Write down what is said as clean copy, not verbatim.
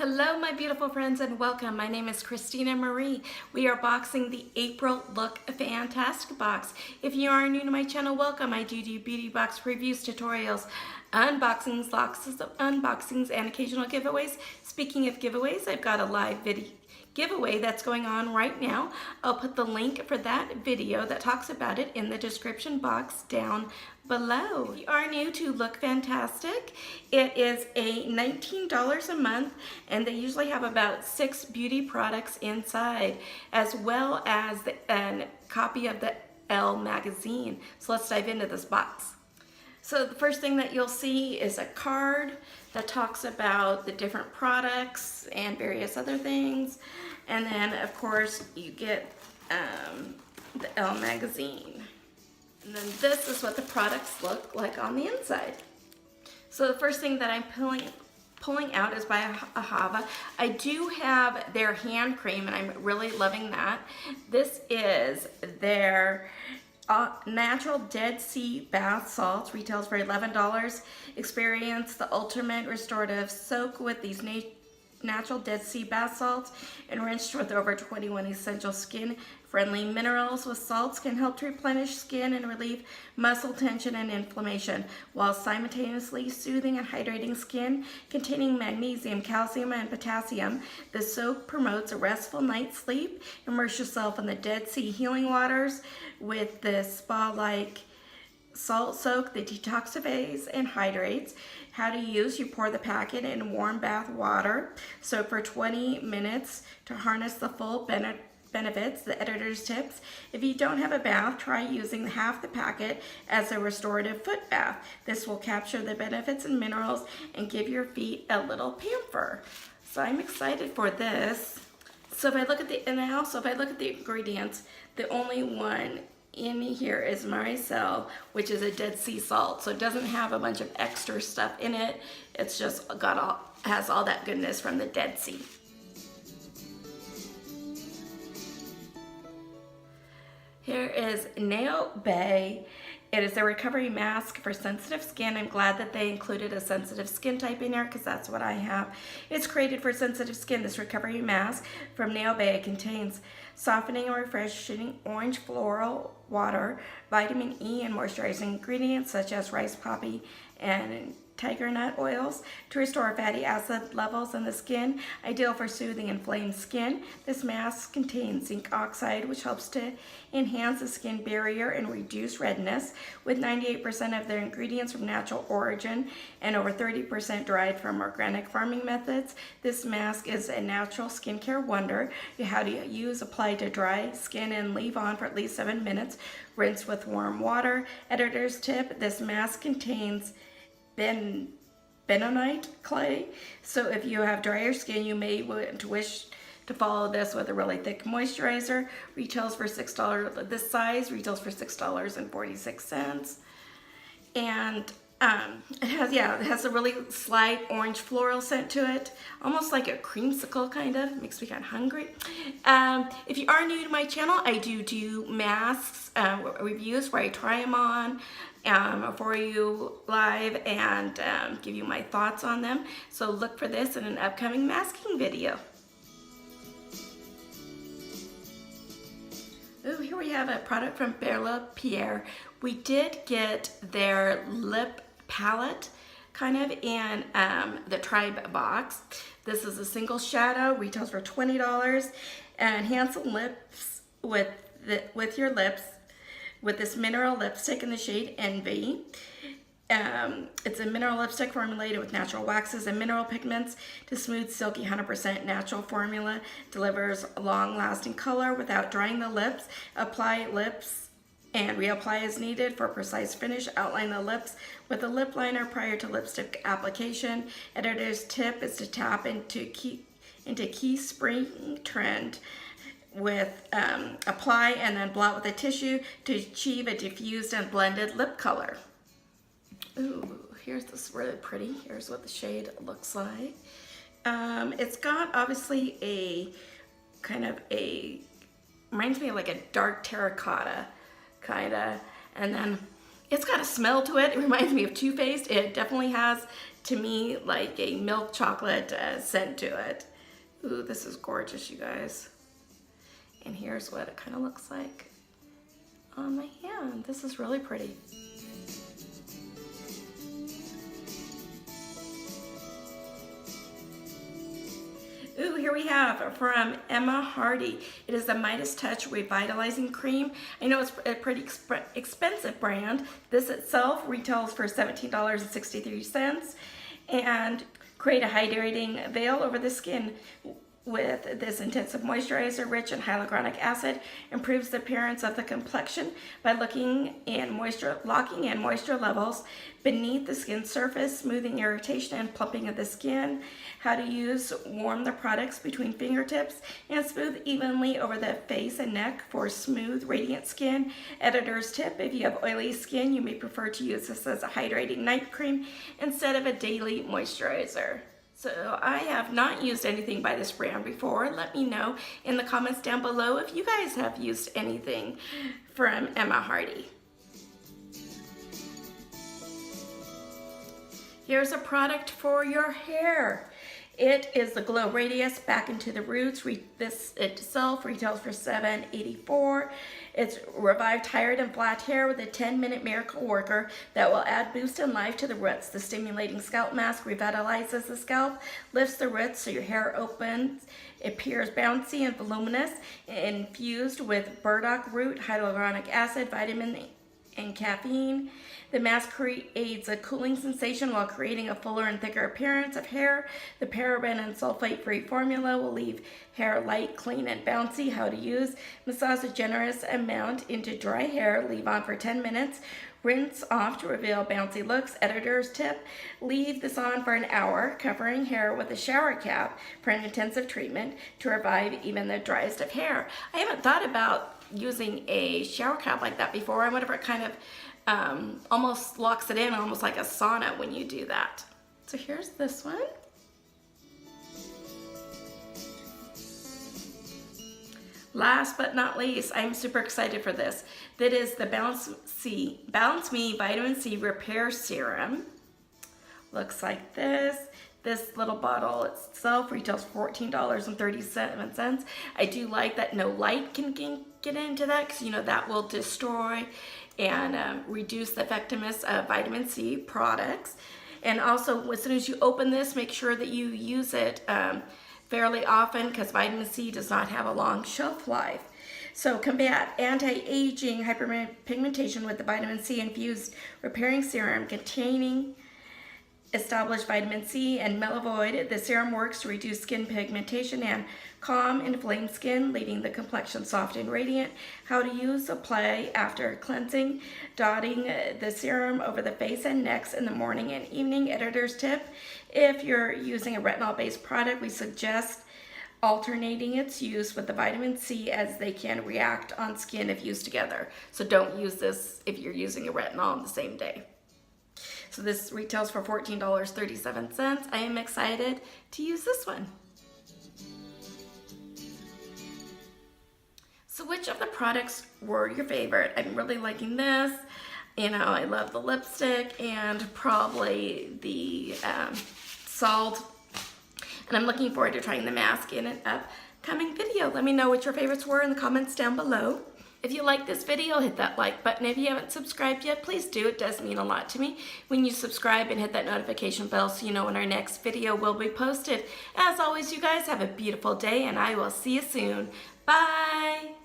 Hello my beautiful friends and welcome. My name is Christina Marie. We are boxing the April Look Fantastic box. If you are new to my channel, welcome. I do beauty box reviews, tutorials, unboxings, lots of unboxings, and occasional giveaways. Speaking of giveaways, I've got a live video giveaway that's going on right now. I'll put the link for that video that talks about it in the description box down below. If you are new to Look Fantastic, it is a $19 a month, and they usually have about 6 beauty products inside, as well as a copy of the Elle magazine. So let's dive into this box. So the first thing that you'll see is a card that talks about the different products and various other things. And then of course you get the Elle magazine. And then this is what the products look like on the inside. So the first thing that I'm pulling out is by Ahava. I do have their hand cream and I'm really loving that. This is their natural Dead Sea bath salts, retails for $11. Experience the ultimate restorative soak with these natural Dead Sea bath salts, enriched with over 21 essential skin friendly minerals. With salts can help to replenish skin and relieve muscle tension and inflammation, while simultaneously soothing and hydrating skin. Containing magnesium, calcium, and potassium, the soak promotes a restful night's sleep. Immerse yourself in the Dead Sea healing waters with this spa-like salt soak that detoxifies and hydrates. How to use: you pour the packet in warm bath water, soak for 20 minutes to harness the full benefits. The editor's tips: if you don't have a bath, try using half the packet as a restorative foot bath. This will capture the benefits and minerals and give your feet a little pamper. So I'm excited for this. So if I look at the ingredients, the only one in here is micelle, which is a Dead Sea salt, so it doesn't have a bunch of extra stuff in it. It's just has all that goodness from the Dead Sea. Here is Naobay. It is a recovery mask for sensitive skin. I'm glad that they included a sensitive skin type in here because that's what I have. It's created for sensitive skin. This recovery mask from Naobay contains softening and refreshing orange floral water, vitamin E, and moisturizing ingredients such as rice poppy and tiger nut oils to restore fatty acid levels in the skin, ideal for soothing inflamed skin. This mask contains zinc oxide, which helps to enhance the skin barrier and reduce redness. With 98% of their ingredients from natural origin and over 30% derived from organic farming methods, this mask is a natural skincare wonder. How to use: apply to dry skin and leave on for at least 7 minutes. Rinse with warm water. Editor's tip: this mask contains bentonite clay, so if you have drier skin, you may wish to follow this with a really thick moisturizer. Retails for $6. This size retails for $6.46, and it has a really slight orange floral scent to it, almost like a creamsicle kind of. Makes me kind of hungry. If you are new to my channel, I do masks reviews where I try them on for you live and give you my thoughts on them. So look for this in an upcoming masking video. Ooh, here we have a product from Bellapierre. We did get their lip palette kind of in the Tribe box. This is a single shadow, retails for $20. And enhance lips with your lips with this mineral lipstick in the shade Envy. It's a mineral lipstick formulated with natural waxes and mineral pigments to smooth, silky, 100% natural formula. Delivers long-lasting color without drying the lips. Apply lips and reapply as needed for precise finish. Outline the lips with a lip liner prior to lipstick application. Editor's tip is to tap into key spring trend with apply and then blot with a tissue to achieve a diffused and blended lip color. Ooh, here's this really pretty. Here's what the shade looks like. It's got obviously a kind of reminds me of like a dark terracotta kind of, and then It's got a smell to it. It reminds me of Too Faced. It definitely has, to me, like a milk chocolate scent to it. Ooh, this is gorgeous, you guys. And here's what it kind of looks like on my hand. This is really pretty. Ooh, here we have from Emma Hardie. It is the Midas Touch Revitalizing Cream. I know it's a pretty expensive brand. This itself retails for $17.63 and create a hydrating veil over the skin with this intensive moisturizer rich in hyaluronic acid, improves the appearance of the complexion by locking in moisture levels beneath the skin surface, smoothing irritation and plumping of the skin. How to use: warm the products between fingertips and smooth evenly over the face and neck for smooth, radiant skin. Editor's tip: if you have oily skin, you may prefer to use this as a hydrating night cream instead of a daily moisturizer. So I have not used anything by this brand before. Let me know in the comments down below if you guys have used anything from Emma Hardie. Here's a product for your hair. It is the Glow Radius Back into the Roots. This itself retails for $7.84. It's revived tired and flat hair with a 10-minute miracle worker that will add boost and life to the roots. The stimulating scalp mask revitalizes the scalp, lifts the roots so your hair opens, appears bouncy and voluminous, infused with burdock root, hyaluronic acid, vitamin and caffeine. The mask creates a cooling sensation while creating a fuller and thicker appearance of hair. The paraben and sulfate-free formula will leave hair light, clean, and bouncy. How to use: massage a generous amount into dry hair, leave on for 10 minutes, rinse off to reveal bouncy looks. Editor's tip: leave this on for an hour, covering hair with a shower cap for an intensive treatment to revive even the driest of hair. I haven't thought about using a shower cap like that before. I wonder if it kind of almost locks it in, almost like a sauna when you do that. So here's this one. Last but not least, I'm super excited for this. That is the Balanceme Vitamin C Repair Serum. Looks like this. This little bottle itself retails $14.37. I do like that no light can get into that, because you know that will destroy and reduce the effectiveness of vitamin C products. And also, as soon as you open this, make sure that you use it fairly often, because vitamin C does not have a long shelf life. So combat anti-aging hyperpigmentation with the vitamin C infused repairing serum containing established vitamin C and melavoid. The serum works to reduce skin pigmentation and calm inflamed skin, leaving the complexion soft and radiant. How to use: apply after cleansing, dotting the serum over the face and necks in the morning and evening. Editor's tip: if you're using a retinol-based product, we suggest alternating its use with the vitamin C, as they can react on skin if used together. So don't use this if you're using a retinol on the same day. So this retails for $14.37. I am excited to use this one. So which of the products were your favorite? I'm really liking this. You know, I love the lipstick and probably the salt. And I'm looking forward to trying the mask in an upcoming video. Let me know what your favorites were in the comments down below. If you like this video, hit that like button. If you haven't subscribed yet, please do. It does mean a lot to me when you subscribe and hit that notification bell so you know when our next video will be posted. As always, you guys have a beautiful day, and I will see you soon. Bye!